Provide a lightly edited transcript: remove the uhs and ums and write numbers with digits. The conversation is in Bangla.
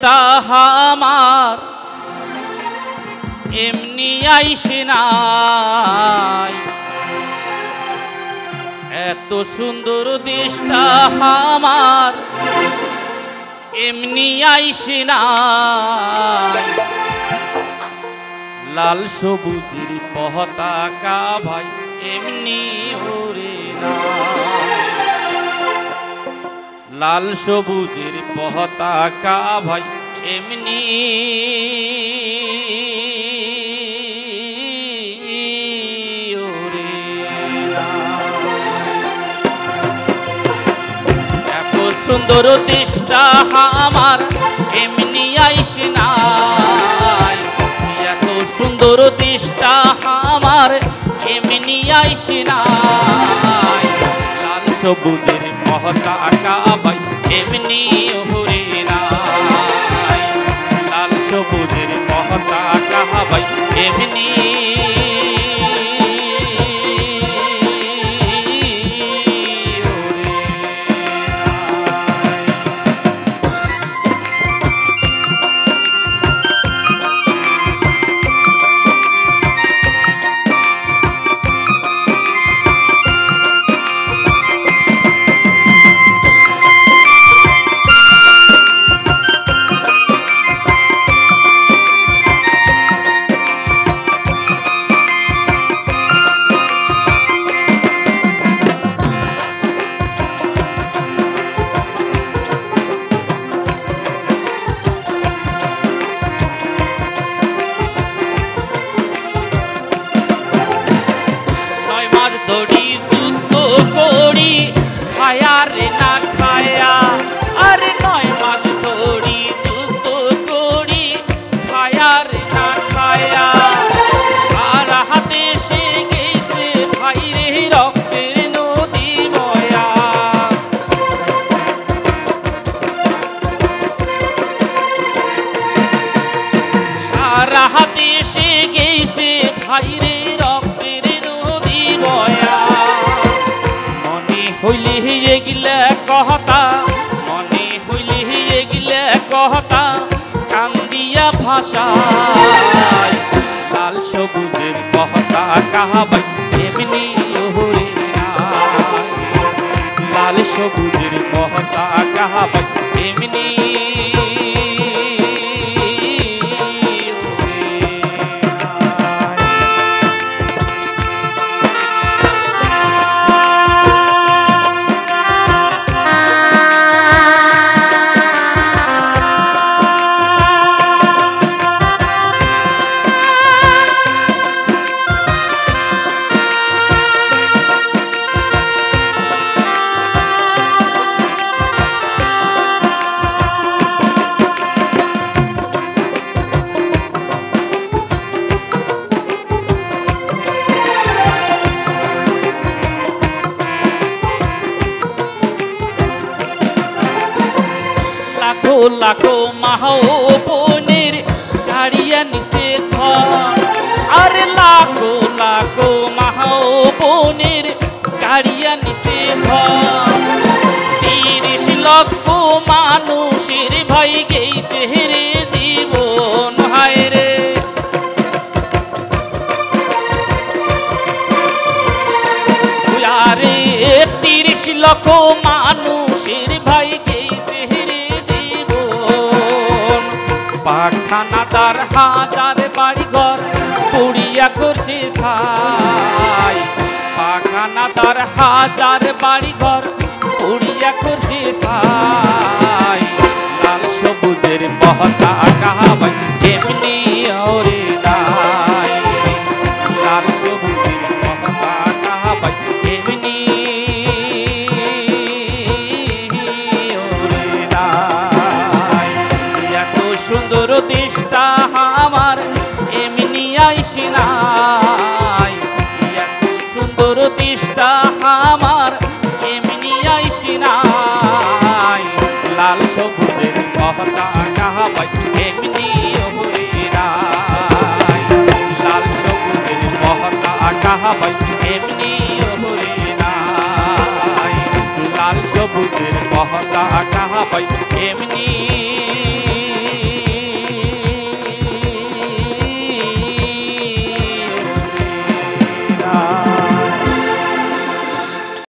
তাহামার এমনি আইসে নাই, এত সুন্দর দেশটা আমার এমনি আইসে নাই। লাল সবুজের পতাকা ভাই এমনি ওরে না, লাল সবুজের পতাকা ভাই এমনি ওরে না। এত সুন্দর দেশটা আমার এমনি আইসে নাই, এত সুন্দর দেশটা আমার এমনি আইসে নাই। লাল সবুজের পতাকা ভাই এমনি ওরে নাই, লাল সবুজের পতাকা ভাই এমনি দড়ি যুদ্ধ করি খায়া রে না খায়া, আরে 9 মাস দড়ি যুদ্ধ করি খায়া রে না খায়া। সারা দেশে গেছে ভাই রে রক্তের নদী বয়া, সারা দেশে গেছে ভাই রে রক্তের নদী বয়া। মনে হইলে এগিলা কথা, মনে হইলে এগিলা কথা কান্দিয়া ভাষায়। লাল সবুজের পতাকা ভাই এমনি ওরে নাই, লাল সবুজের পতাকা ভাই এমনি লাখো মাহো বোনের গাড়িয়া নিচে ধর, আরে লাখো লাখো মাহো বোনের গাড়িয়া নিচে ধর। 30 লক্ষ মানুষের ভাই গেছে রে জীবন হায় রে। আরে 30 লক্ষ মানুষের ভাই গেছে রে জীবন। পাখানাদার হাজার বাড়ি ঘর পুড়িয়া করছে ছাই, পাখানাদার হাজার বাড়ি ঘর পুড়িয়া করছে ছাই। লাল সবুজের পতাকা ভাই এমনি ওরে নাই, লাল সবুজের পতাকা ভাই এমনি ওরে নাই। এত সুন্দর দেশটা আমার এমনি আইসে নাই, এত সুন্দর দেশটা আমার এমনি আইসে নাই। লাল সবুজের পতাকা ভাই এমনি ওরে নাই, লাল সবুজের পতাকা ভাই এমনি ওরে নাই, লাল সবুজের পতাকা ভাই